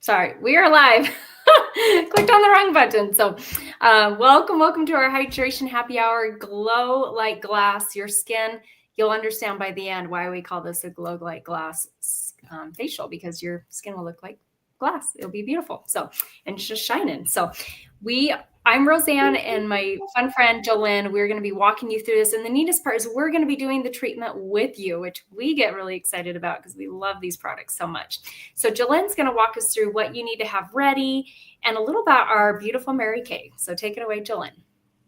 Sorry, we are live. Clicked on the wrong button. So welcome to our hydration happy hour. Glow like glass. Your skin, you'll understand by the end why we call this a glow like glass facial, because your skin will look like glass. It'll be beautiful. So, and it's just shining. So I'm Roseanne and my fun friend Jolynn. We're going to be walking you through this. And the neatest part is we're going to be doing the treatment with you, which we get really excited about because we love these products so much. So Jolynn's going to walk us through what you need to have ready and a little about our beautiful Mary Kay. So take it away, Jolynn.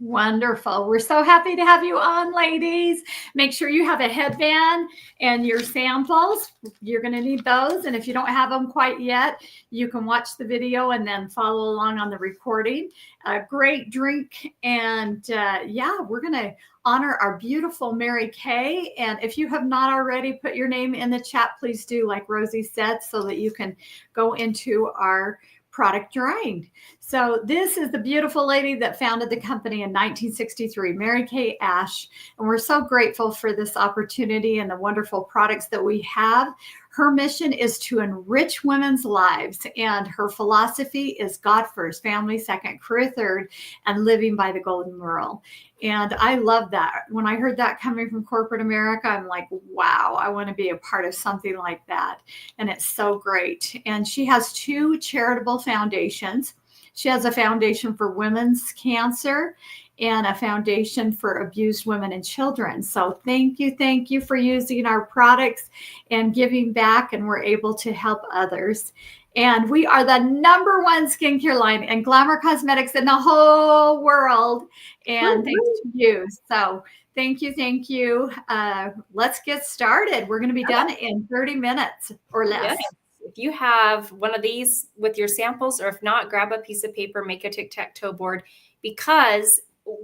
Wonderful. We're so happy to have you on, ladies. Make sure you have a headband and your samples. You're going to need those. And if you don't have them quite yet, you can watch the video and then follow along on the recording. A great drink. And yeah, we're going to honor our beautiful Mary Kay. And if you have not already put your name in the chat, please do, like Rosie said, so that you can go into our product drawing. So this is the beautiful lady that founded the company in 1963, Mary Kay Ash. And we're so grateful for this opportunity and the wonderful products that we have. Her mission is to enrich women's lives, and her philosophy is God first, family second, career third, and living by the golden rule. And I love that. When I heard that coming from corporate America, I'm like, wow, I want to be a part of something like that. And it's so great. And she has two charitable foundations. She has a foundation for women's cancer and a foundation for abused women and children. So thank you for using our products and giving back, and we're able to help others. And we are the #1 skincare line and glamour cosmetics in the whole world. And thanks to you. So thank you. Let's get started. We're going to be done in 30 minutes or less. Yes. If you have one of these with your samples, or if not, grab a piece of paper, make a tic-tac-toe board, because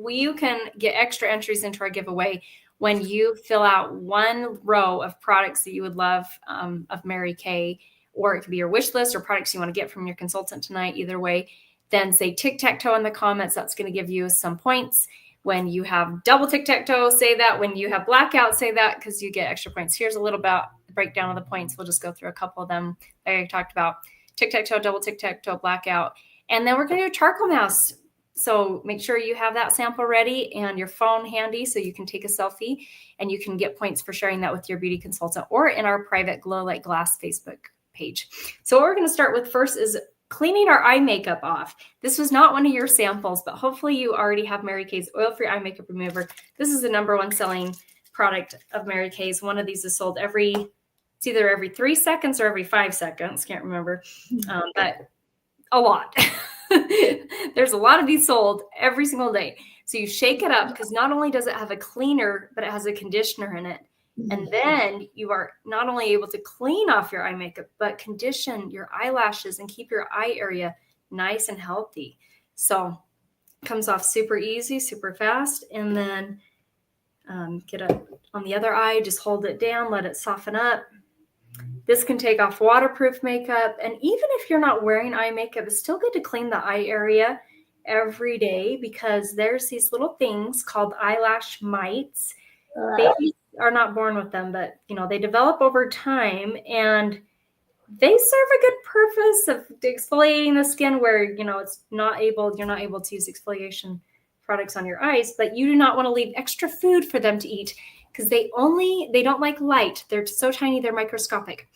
you can get extra entries into our giveaway when you fill out one row of products that you would love of Mary Kay, or it could be your wish list or products you want to get from your consultant tonight. Either way, then say tic-tac-toe in the comments. That's going to give you some points. When you have double tic-tac-toe, say that. When you have blackout, say that, because you get extra points. Here's a little about the breakdown of the points. We'll just go through a couple of them that I talked about. Tic-tac-toe, double tic-tac-toe, blackout. And then we're going to do charcoal mouse. So make sure you have that sample ready and your phone handy so you can take a selfie, and you can get points for sharing that with your beauty consultant or in our private Glow Like Glass Facebook page. So what we're going to start with first is cleaning our eye makeup off. This was not one of your samples, but hopefully you already have Mary Kay's oil-free eye makeup remover. This is the #1 selling product of Mary Kay's. One of these is sold it's either every 3 seconds or every 5 seconds. Can't remember, but a lot. There's a lot of these sold every single day. So you shake it up, because not only does it have a cleaner, but it has a conditioner in it. And then you are not only able to clean off your eye makeup, but condition your eyelashes and keep your eye area nice and healthy. So it comes off super easy, super fast. And then get it on the other eye, just hold it down, let it soften up. This can take off waterproof makeup. And even if you're not wearing eye makeup, it's still good to clean the eye area every day, because there's these little things called eyelash mites. Babies are not born with them, but they develop over time, and they serve a good purpose of exfoliating the skin where you're not able to use exfoliation products on your eyes. But you do not want to leave extra food for them to eat, because they don't like light. They're so tiny, they're microscopic.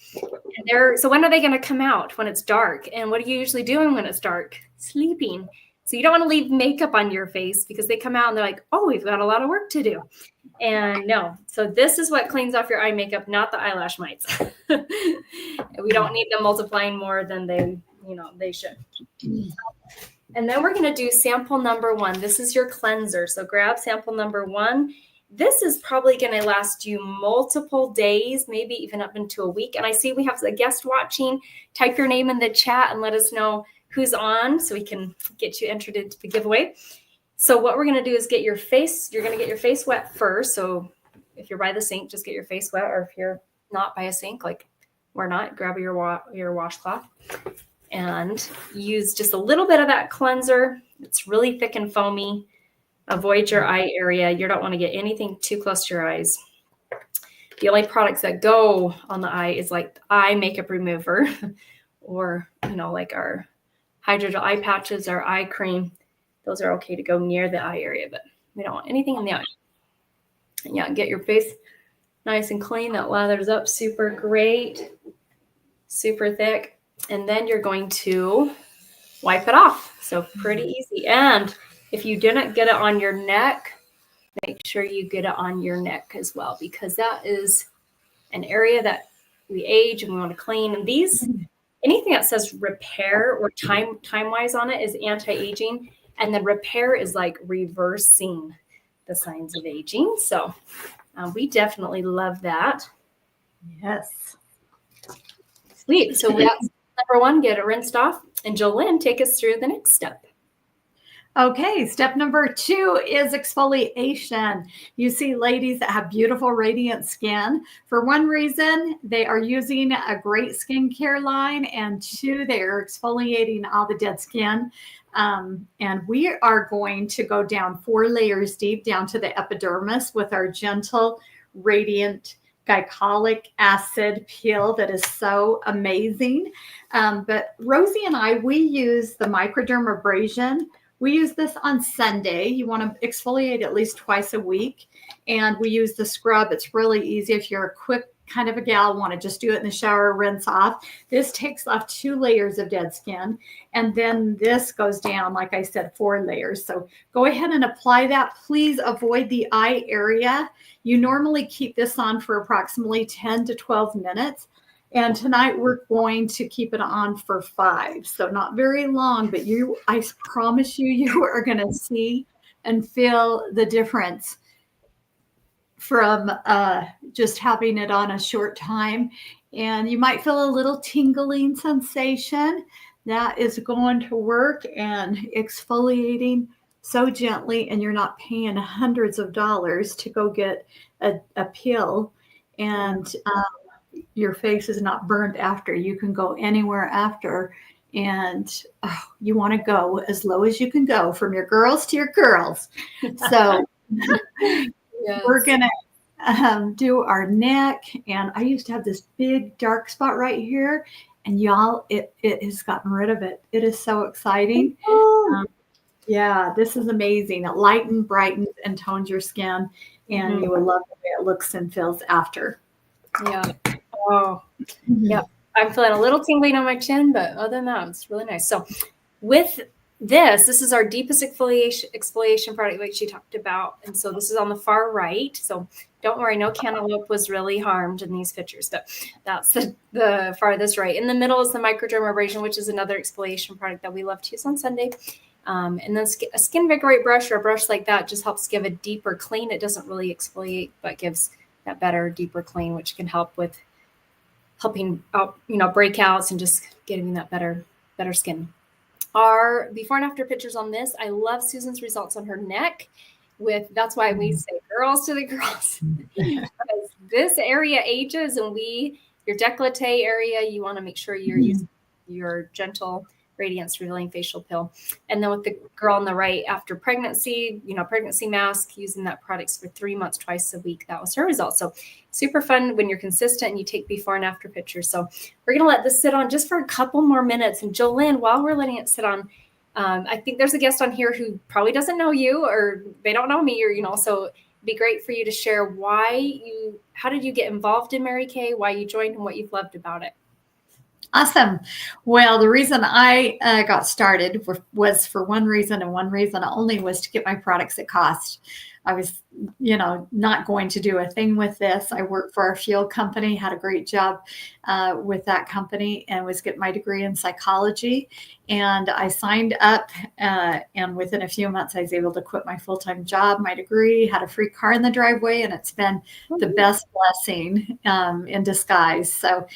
And so when are they going to come out? When it's dark. And what are you usually doing when it's dark? Sleeping. So you don't want to leave makeup on your face, because they come out and they're like, oh, we've got a lot of work to do. And no, so this is what cleans off your eye makeup, not the eyelash mites. We don't need them multiplying more than they should. And then we're going to do sample #1. This is your cleanser. So grab sample #1. This is probably going to last you multiple days, maybe even up into a week. And I see we have a guest watching. Type your name in the chat and let us know who's on, so we can get you entered into the giveaway. So what we're going to do is you're going to get your face wet first. So if you're by the sink, just get your face wet. Or if you're not by a sink, like we're not, grab your washcloth and use just a little bit of that cleanser. It's really thick and foamy. Avoid your eye area. You don't want to get anything too close to your eyes. The only products that go on the eye is like eye makeup remover or, like our hydrogel eye patches, our eye cream, those are okay to go near the eye area, but we don't want anything in the eye. And yeah, get your face nice and clean. That lathers up super great, super thick. And then you're going to wipe it off. So pretty easy. And if you didn't get it on your neck, make sure you get it on your neck as well, because that is an area that we age and we want to clean. And these, anything that says repair or time-wise on it is anti-aging. And then repair is like reversing the signs of aging. So we definitely love that. Yes. Sweet. So that's number one, get it rinsed off. And Jolynn, take us through the next step. Okay, step number 2 is exfoliation. You see ladies that have beautiful, radiant skin. For one reason, they are using a great skincare line, and 2, they are exfoliating all the dead skin. And we are going to go down 4 layers deep down to the epidermis with our gentle, radiant glycolic acid peel that is so amazing. But Rosie and I, we use the microdermabrasion. We use this on Sunday. You want to exfoliate at least twice a week. And we use the scrub. It's really easy. If you're a quick kind of a gal, want to just do it in the shower, rinse off. This takes off 2 layers of dead skin. And then this goes down, like I said, 4 layers. So go ahead and apply that. Please avoid the eye area. You normally keep this on for approximately 10 to 12 minutes. And tonight we're going to keep it on for 5. So not very long, but I promise you are going to see and feel the difference from just having it on a short time. And you might feel a little tingling sensation. That is going to work, and exfoliating so gently, and you're not paying hundreds of dollars to go get a peel, and your face is not burned after. You can go anywhere after, and you want to go as low as you can go, from your girls to your girls. So yes. We're going to do our neck, and I used to have this big dark spot right here, and y'all, it has gotten rid of it. It is so exciting. Yeah, this is amazing. It lightens, brightens, and tones your skin, and you will love the way it looks and feels after. Yeah. Oh, yeah. I'm feeling a little tingling on my chin, but other than that, it's really nice. So with this is our deepest exfoliation product like she talked about. And so this is on the far right. So don't worry, no cantaloupe was really harmed in these pictures, but that's the farthest right. In the middle is the microdermabrasion, which is another exfoliation product that we love to use on Sunday. And then a Skin Vigorate brush, or a brush like that, just helps give a deeper clean. It doesn't really exfoliate, but gives that better, deeper clean, which can help with helping out, breakouts and just getting that better skin. Our before and after pictures on this, I love Susan's results on her neck. That's why we say girls to the girls. Because this area ages, and your décolleté area, you want to make sure you're using your gentle Radiance Revealing Facial Peel. And then with the girl on the right, after pregnancy, pregnancy mask, using that products for 3 months, twice a week. That was her result. So super fun when you're consistent and you take before and after pictures. So we're going to let this sit on just for a couple more minutes. And Jolynn, while we're letting it sit on, I think there's a guest on here who probably doesn't know you, or they don't know me, or, so it'd be great for you to share how did you get involved in Mary Kay, why you joined, and what you've loved about it. Awesome. Well, the reason I got started was for one reason, and one reason only, was to get my products at cost. I was, not going to do a thing with this. I worked for our fuel company, had a great job with that company, and was getting my degree in psychology. And I signed up, and within a few months, I was able to quit my full-time job, my degree, had a free car in the driveway, and it's been the best blessing in disguise. So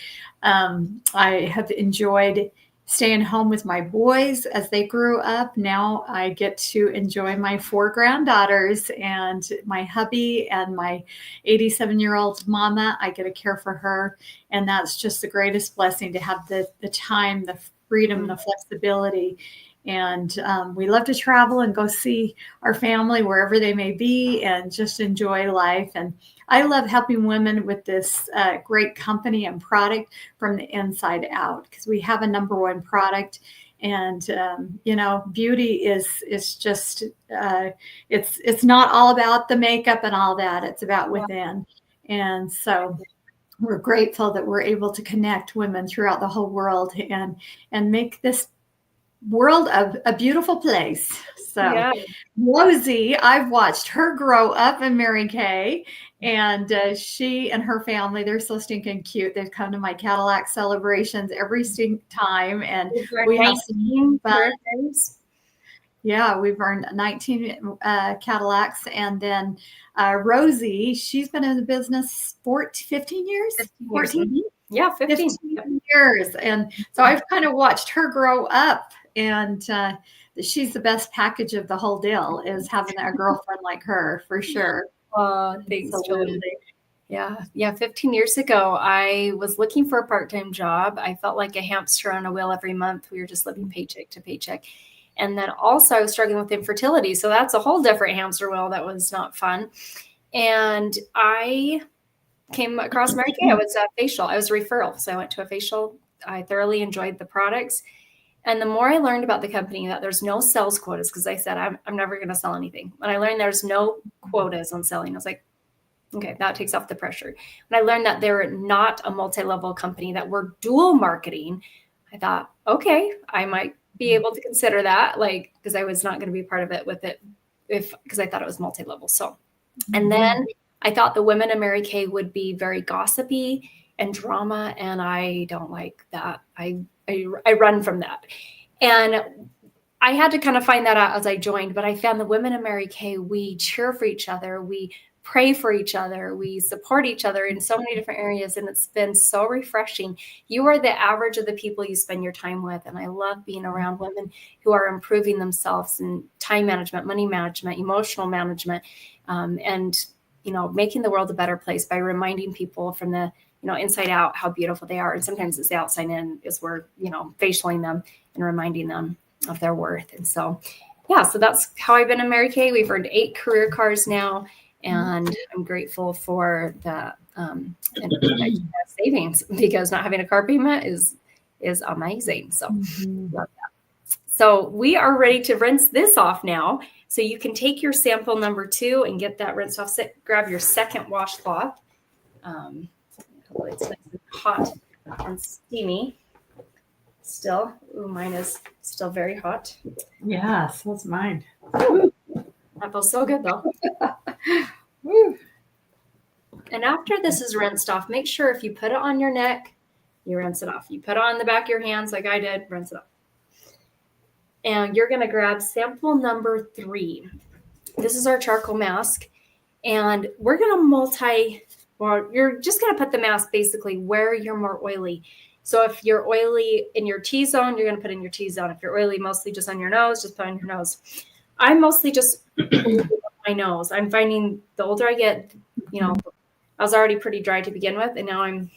I have enjoyed staying home with my boys as they grew up. Now I get to enjoy my 4 granddaughters and my hubby and my 87-year-old mama. I get to care for her. And that's just the greatest blessing, to have the time, the freedom, the flexibility. And we love to travel and go see our family wherever they may be, and just enjoy life. And I love helping women with this great company and product from the inside out, because we have a number one product. And beauty is just it's not all about the makeup and all that. It's about within. And so we're grateful that we're able to connect women throughout the whole world and make this world a beautiful place. So Yeah. Rosie, I've watched her grow up in Mary Kay, and she and her family, they're so stinking cute. They've come to my Cadillac celebrations every time, and we have some fun. Yeah, we've earned 19 Cadillacs. And then Rosie, she's been in the business 15 years? 14? Yeah, 15 years. And so I've kind of watched her grow up, and she's the best package of the whole deal, is having a girlfriend like her, for sure. Thanks, Julie. Yeah. 15 years ago, I was looking for a part-time job. I felt like a hamster on a wheel every month. We were just living paycheck to paycheck. And then also I was struggling with infertility. So that's a whole different hamster wheel. That was not fun. And I came across Mary Kay. I was a facial. I was a referral. So I went to a facial. I thoroughly enjoyed the products. And the more I learned about the company, that there's no sales quotas, because I said, I'm never going to sell anything. When I learned there's no quotas on selling, I was like, okay, that takes off the pressure. When I learned that they're not a multi-level company, that we're dual marketing, I thought, okay, I might be able to consider that, because I was not going to be part of it because I thought it was multi-level. So, and then I thought the women in Mary Kay would be very gossipy and drama, and I don't like that. I run from that. And I had to kind of find that out as I joined, but I found the women in Mary Kay, we cheer for each other. We pray for each other. We support each other in so many different areas. And it's been so refreshing. You are the average of the people you spend your time with. And I love being around women who are improving themselves in time management, money management, emotional management, and, making the world a better place by reminding people from the, inside out how beautiful they are. And sometimes it's the outside in, is we're, facialing them and reminding them of their worth. And so, so that's how I've been in Mary Kay. We've earned 8 career cars now. And I'm grateful for the savings, because not having a car payment is amazing. So, love that. So we are ready to rinse this off now. So you can take your sample number 2 and get that rinsed off. Grab your second washcloth. Hopefully it's nice and hot and steamy. Still, mine is still very hot. Yeah, so is mine. Ooh. That feels so good, though. And after this is rinsed off, make sure if you put it on your neck, you rinse it off. You put it on the back of your hands like I did, rinse it off. And you're going to grab sample number 3. This is our charcoal mask. And we're going to you're just going to put the mask basically where you're more oily. So if you're oily in your T-zone, you're going to put in your T-zone. If you're oily mostly just on your nose, just put on your nose. I'm mostly just my nose. I'm finding the older I get, I was already pretty dry to begin with, and now I'm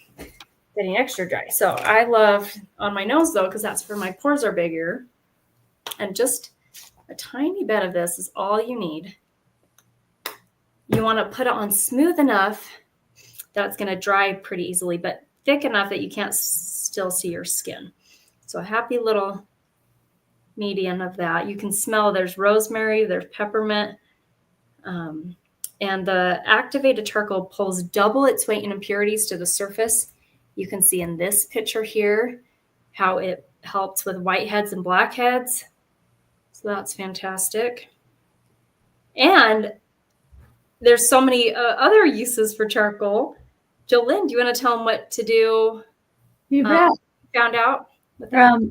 getting extra dry. So I love on my nose, though, because that's where my pores are bigger. And just a tiny bit of this is all you need. You want to put it on smooth enough that it's going to dry pretty easily, but thick enough that you can't still see your skin. So a happy little medium of that. You can smell there's rosemary, there's peppermint, and the activated charcoal pulls double its weight in impurities to the surface. You can see in this picture here how it helps with whiteheads and blackheads. So that's fantastic. And there's so many other uses for charcoal. Jolynn, do you want to tell them what to do? You bet. Found out?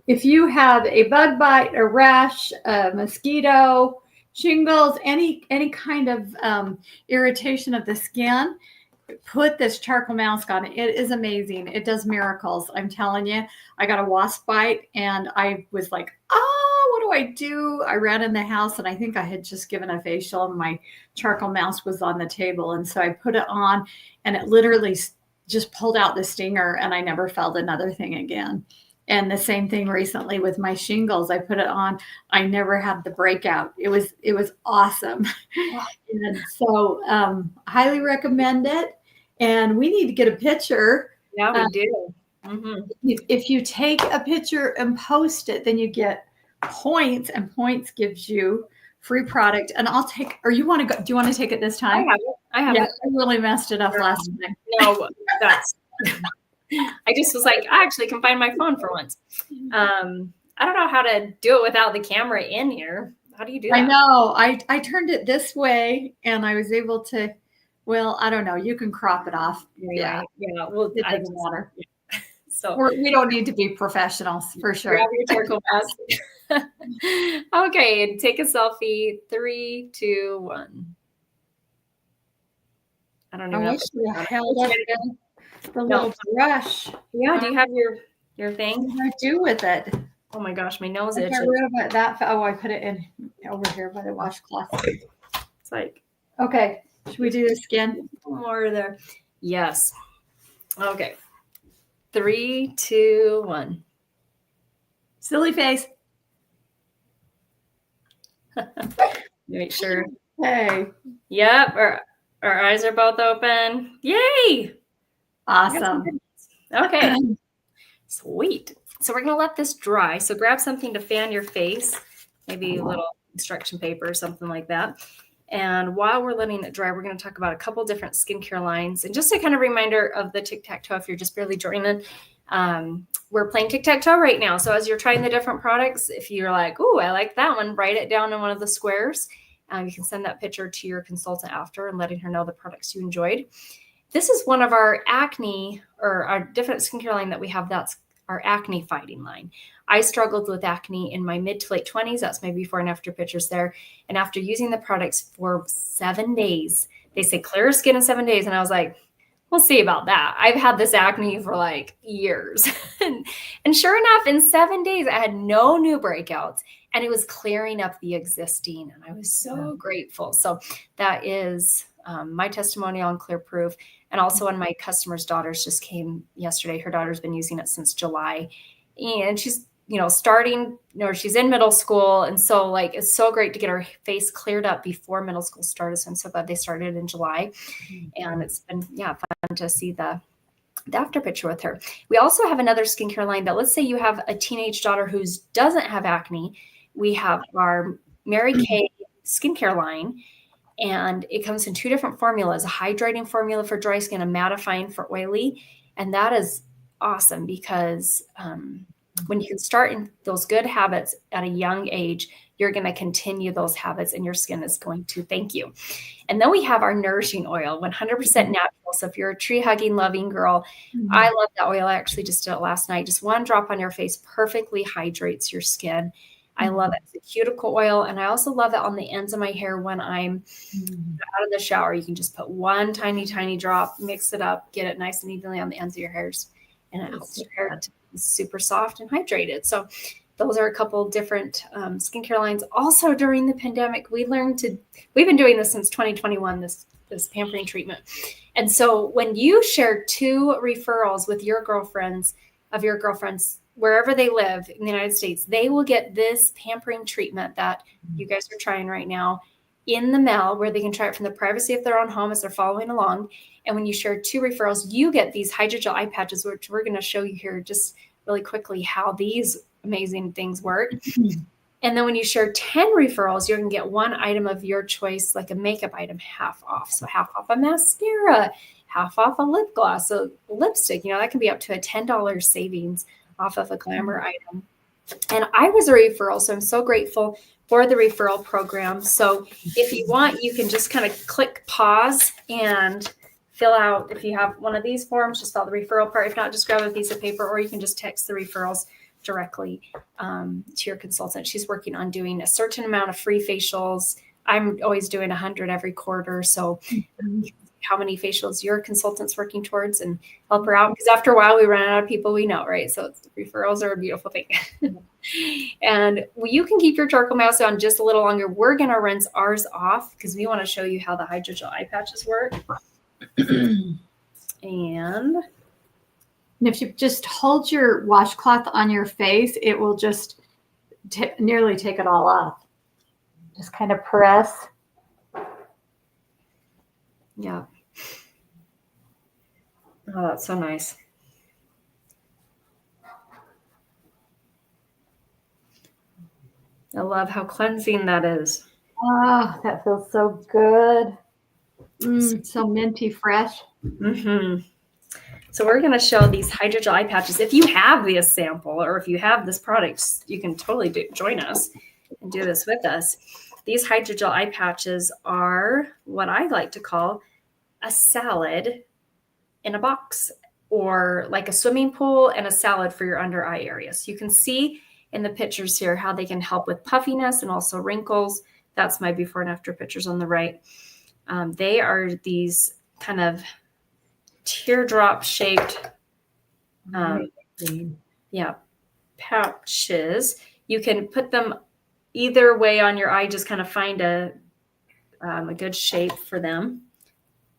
If you have a bug bite, a rash, a mosquito, shingles, any kind of irritation of the skin, put this charcoal mask on. It is amazing. It does miracles. I'm telling you. I got a wasp bite and I was like, what do I do? I ran in the house and I think I had just given a facial and my charcoal mask was on the table. And so I put it on and it literally just pulled out the stinger and I never felt another thing again. And the same thing recently with my shingles. I put it on. I never had the breakout. It was awesome. And so highly recommend it. And we need to get a picture. Yeah, we do. If you take a picture and post it, then you get points, and points gives you free product. And I'll take, or you want to go, do you want to take it this time? I have it. I really messed it up last time. No, that's, I just was like, I actually can find my phone for once. I don't know how to do it without the camera in here. How do you do that? I know. I turned it this way and I was able to, well, I don't know. You can crop it off. Yeah. Well, it doesn't matter. So we don't need to be professionals for sure. Grab your charcoal mask. Okay, take a selfie. 3, 2, 1. I don't even know. The little brush. Yeah, do you have your thing? What do I do with it? Oh my gosh, my nose itches. I put it in over here by the washcloth. It's like, okay, should we do the skin? More there. Yes. Okay. 3, 2, 1. Silly face. Make sure. Hey. Yep. Our eyes are both open. Yay. Awesome. Okay. Sweet. So we're going to let this dry. So grab something to fan your face, maybe a little construction paper or something like that. And while we're letting it dry, we're going to talk about a couple different skincare lines. And just a kind of reminder of the tic-tac-toe, if you're just barely joining, we're playing tic-tac-toe right now. So as you're trying the different products, if you're like, ooh, I like that one, write it down in one of the squares. You can send that picture to your consultant after and letting her know the products you enjoyed. This is one of our acne, or our different skincare line that we have. That's our acne fighting line. I struggled with acne in my mid to late 20s. That's my before and after pictures there. And after using the products for 7 days, they say clear skin in 7 days. And I was like, we'll see about that. I've had this acne for like years. And sure enough, in 7 days, I had no new breakouts and it was clearing up the existing. And I was so grateful. So that is my testimonial on Clear Proof. And also one of my customers' daughters just came yesterday. Her daughter's been using it since July. And she's, starting, she's in middle school. And so like, it's so great to get her face cleared up before middle school started. So I'm so glad they started in July. And it's been, fun to see the after picture with her. We also have another skincare line that, let's say you have a teenage daughter who doesn't have acne. We have our Mary Kay skincare line. And it comes in 2 different formulas, a hydrating formula for dry skin, a mattifying for oily. And that is awesome because when you can start in those good habits at a young age, you're going to continue those habits and your skin is going to thank you. And then we have our nourishing oil, 100% natural. So if you're a tree hugging, loving girl, I love that oil. I actually just did it last night. Just 1 drop on your face perfectly hydrates your skin. I love it. It's a cuticle oil. And I also love it on the ends of my hair when I'm out of the shower. You can just put 1 tiny, tiny drop, mix it up, get it nice and evenly on the ends of your hairs. And it helps your hair to be super soft and hydrated. So those are a couple different skincare lines. Also during the pandemic, we've been doing this since 2021, this pampering treatment. And so when you share 2 referrals with your girlfriends, wherever they live in the United States, they will get this pampering treatment that you guys are trying right now in the mail, where they can try it from the privacy of their own home as they're following along. And when you share 2 referrals, you get these hydrogel eye patches, which we're going to show you here just really quickly how these amazing things work. And then when you share 10 referrals, you're going to get 1 item of your choice, like a makeup item, half off. So half off a mascara, half off a lip gloss, so lipstick, that can be up to a $10 savings off of a glamour item. And I was a referral, so I'm so grateful for the referral program. So if you want, you can just kind of click pause and fill out, if you have one of these forms, just fill the referral part. If not, just grab a piece of paper, or you can just text the referrals directly to your consultant. She's working on doing a certain amount of free facials. I'm always doing 100 every quarter. So how many facials your consultant's working towards and help her out. Because after a while, we run out of people we know, right? So referrals are a beautiful thing. And you can keep your charcoal mask on just a little longer. We're going to rinse ours off because we want to show you how the hydrogel eye patches work. And And if you just hold your washcloth on your face, it will just nearly take it all off. Just kind of press. Yeah. Oh, that's so nice. I love how cleansing that is. Oh, that feels so good. So minty fresh. Mm-hmm. So we're going to show these hydrogel eye patches. If you have this sample or if you have this product, you can totally join us and do this with us. These hydrogel eye patches are what I like to call a salad in a box, or like a swimming pool and a salad for your under eye area. So you can see in the pictures here how they can help with puffiness and also wrinkles. That's my before and after pictures on the right. They are these kind of teardrop shaped pouches. You can put them either way on your eye, just kind of find a good shape for them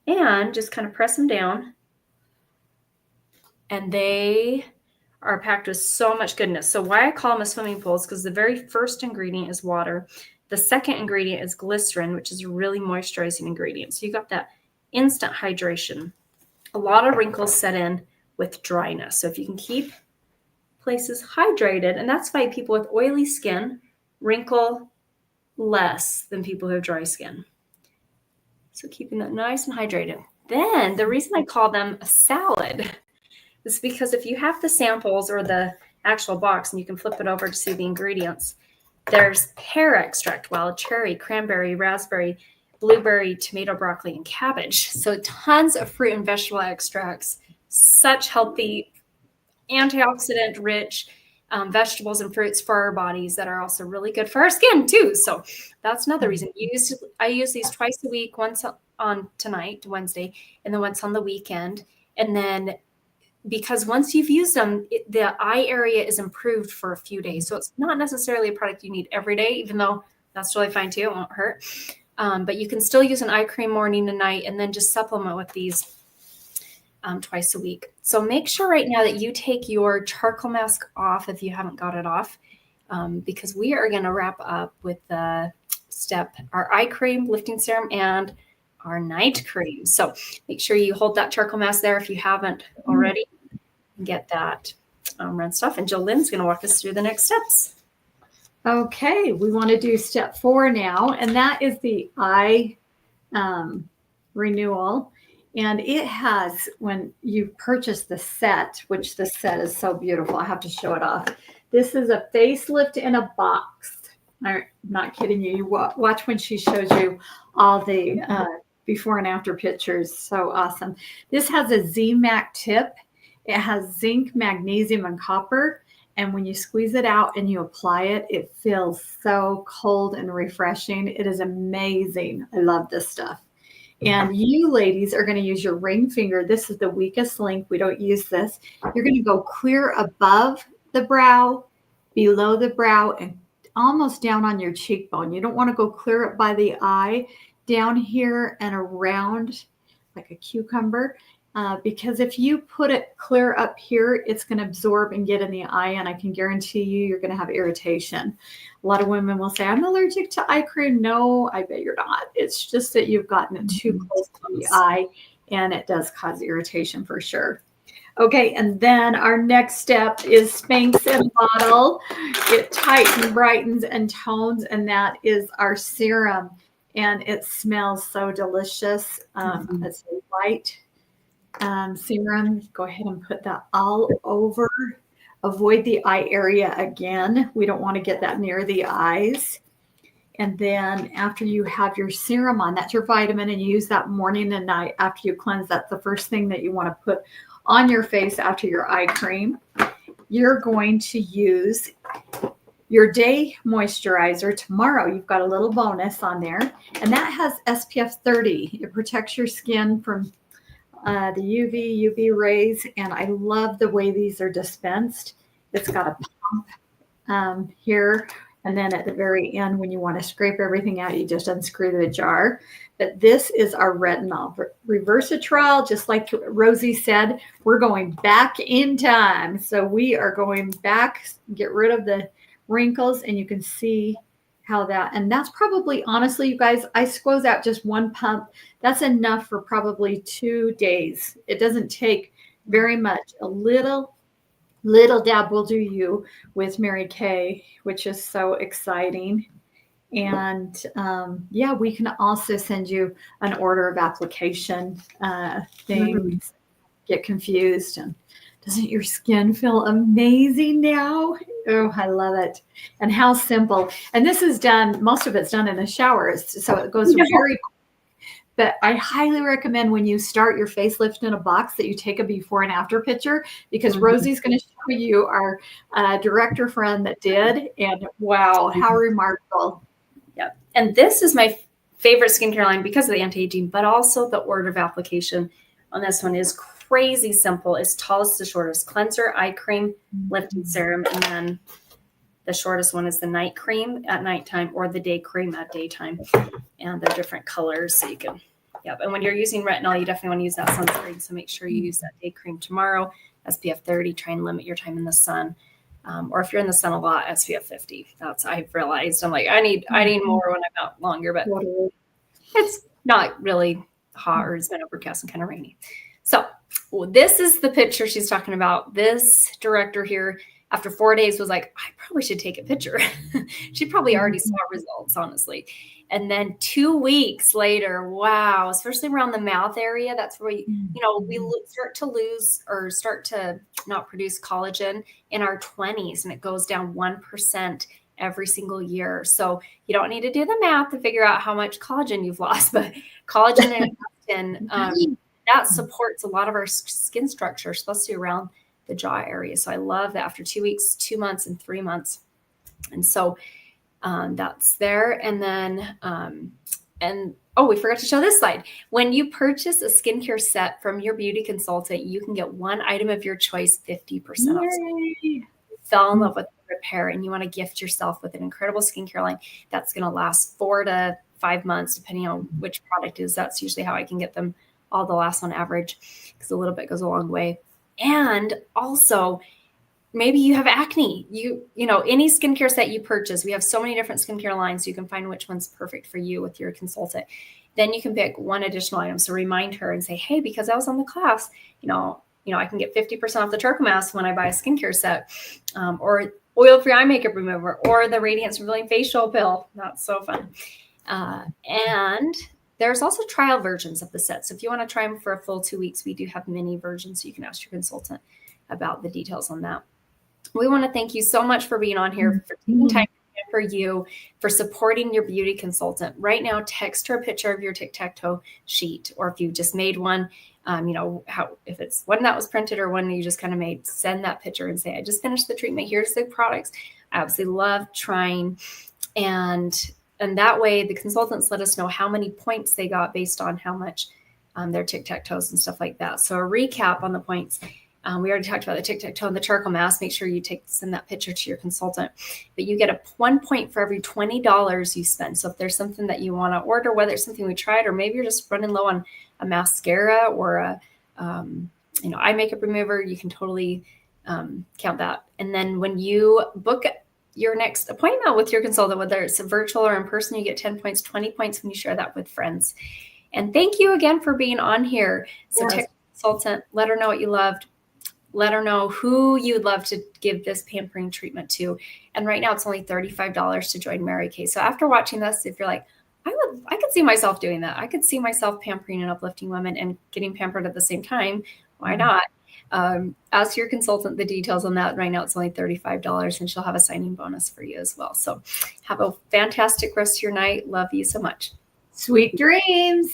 and just kind of press them down. And they are packed with so much goodness. So why I call them a swimming pool is because the very first ingredient is water. The second ingredient is glycerin, which is a really moisturizing ingredient. So you got that instant hydration. A lot of wrinkles set in with dryness. So if you can keep places hydrated, and that's why people with oily skin wrinkle less than people who have dry skin. So keeping that nice and hydrated. Then the reason I call them a salad is because if you have the samples or the actual box and you can flip it over to see the ingredients, there's pear extract, wild cherry, cranberry, raspberry, blueberry, tomato, broccoli, and cabbage. So tons of fruit and vegetable extracts, such healthy, antioxidant rich vegetables and fruits for our bodies that are also really good for our skin too. So that's another reason. I use these twice a week, once on tonight, Wednesday, and then once on the weekend. And then because once you've used them, the eye area is improved for a few days. So it's not necessarily a product you need every day, even though that's really fine too. It won't hurt. But you can still use an eye cream morning and night and then just supplement with these twice a week. So make sure right now that you take your charcoal mask off if you haven't got it off, because we are going to wrap up with the our eye cream, lifting serum, and our night cream. So make sure you hold that charcoal mask there if you haven't already. Get that rinsed off. And Jolene's going to walk us through the next steps. Okay, we want to do step 4 now, and that is the eye renewal. And it has, when you purchase the set, which the set is so beautiful, I have to show it off. This is a facelift in a box. I'm not kidding you. You watch when she shows you all the before and after pictures. So awesome. This has a Z-Mac tip. It has zinc, magnesium, and copper. And when you squeeze it out and you apply it, it feels so cold and refreshing. It is amazing. I love this stuff. And you ladies are going to use your ring finger. This is the weakest link. We don't use this. You're going to go clear above the brow, below the brow, and almost down on your cheekbone. You don't want to go clear up by the eye, down here and around like a cucumber. Because if you put it clear up here, it's going to absorb and get in the eye, and I can guarantee you're going to have irritation. A lot of women will say, I'm allergic to eye cream. No, I bet you're not. It's just that you've gotten it too close to the eye, and it does cause irritation for sure. Okay, and then our next step is Spanx in Bottle. It tightens, brightens, and tones, and that is our serum, and it smells so delicious. It's a white serum. Go ahead and put that all over. Avoid the eye area again. We don't want to get that near the eyes. And then after you have your serum on, that's your vitamin, and you use that morning and night after you cleanse. That's the first thing that you want to put on your face after your eye cream. You're going to use your day moisturizer tomorrow. You've got a little bonus on there, and that has SPF 30. It protects your skin from the UV rays, and I love the way these are dispensed. It's got a pump here, And then at the very end, when you want to scrape everything out, you just unscrew the jar. But this is our retinol reversatrol. Just like Rosie said, we're going back in time. So we are going back, get rid of the wrinkles, and you can see how that, and that's probably, honestly, you guys, I squoze out just one pump. That's enough for probably 2 days. It doesn't take very much. A little dab will do you with Mary Kay, which is so exciting. And yeah, we can also send you an order of application things. Get confused. And doesn't your skin feel amazing now? Oh, I love it. And how simple. And this is done, most of it's done in the shower. So it goes very, but I highly recommend when you start your facelift in a box that you take a before and after picture, because Rosie's going to show you our director friend that did. And wow, how remarkable. Yep. And this is my favorite skincare line because of the anti-aging, but also the order of application on this one is crazy simple. It's tallest to shortest. Cleanser, eye cream, lifting serum, and then the shortest one is the night cream at nighttime or the day cream at daytime. And they're different colors, so you can, yep. And when you're using retinol, you definitely want to use that sunscreen. So make sure you use that day cream tomorrow, SPF 30. Try and limit your time in the sun. Or if you're in the sun a lot, SPF 50. That's, I've realized, I'm like, I need more when I'm out longer, but it's not really hot or it's been overcast and kind of rainy. So this is the picture she's talking about. This director here, after 4 days, was like, I probably should take a picture. She probably already saw results, honestly. And then 2 weeks later, wow, especially around the mouth area, that's where we start to lose or start to not produce collagen in our 20s, and it goes down 1% every single year. So you don't need to do the math to figure out how much collagen you've lost, but collagen and that supports a lot of our skin structure, especially around the jaw area. So I love that after 2 weeks, 2 months, and 3 months. And so that's there. And then, we forgot to show this slide. When you purchase a skincare set from your beauty consultant, you can get one item of your choice, 50% off. You fell in love with the repair and you want to gift yourself with an incredible skincare line that's going to last 4 to 5 months, depending on which product is. That's usually how I can get them all the last on average, because a little bit goes a long way. And also, maybe you have acne. You know, any skincare set you purchase, we have so many different skincare lines. So you can find which one's perfect for you with your consultant. Then you can pick one additional item. So remind her and say, hey, because I was on the class, I can get 50% off the charcoal mask when I buy a skincare set, or oil-free eye makeup remover, or the Radiance Revealing Facial Pill. That's so fun. And there's also trial versions of the set. So if you want to try them for a full 2 weeks, we do have mini versions. So you can ask your consultant about the details on that. We want to thank you so much for being on here, for taking time for you, for supporting your beauty consultant. Right now, text her a picture of your tic-tac-toe sheet, or if you just made one, if it's one that was printed or one you just kind of made, send that picture and say, I just finished the treatment. Here's the products. I absolutely love trying. And that way the consultants let us know how many points they got based on how much their tic-tac-toes and stuff like that. So a recap on the points. We already talked about the tic-tac-toe and the charcoal mask. Make sure you send that picture to your consultant. But you get 1 point for every $20 you spend. So if there's something that you want to order, whether it's something we tried, or maybe you're just running low on a mascara or a eye makeup remover, you can totally count that. And then when you book your next appointment with your consultant, whether it's a virtual or in person, you get 10 points, 20 points when you share that with friends. And thank you again for being on here. So text consultant, let her know what you loved. Let her know who you'd love to give this pampering treatment to. And right now it's only $35 to join Mary Kay. So after watching this, if you're like, I could see myself doing that. I could see myself pampering and uplifting women and getting pampered at the same time. Why not? Ask your consultant the details on that. Right now it's only $35, and she'll have a signing bonus for you as well. So have a fantastic rest of your night. Love you so much. Sweet dreams.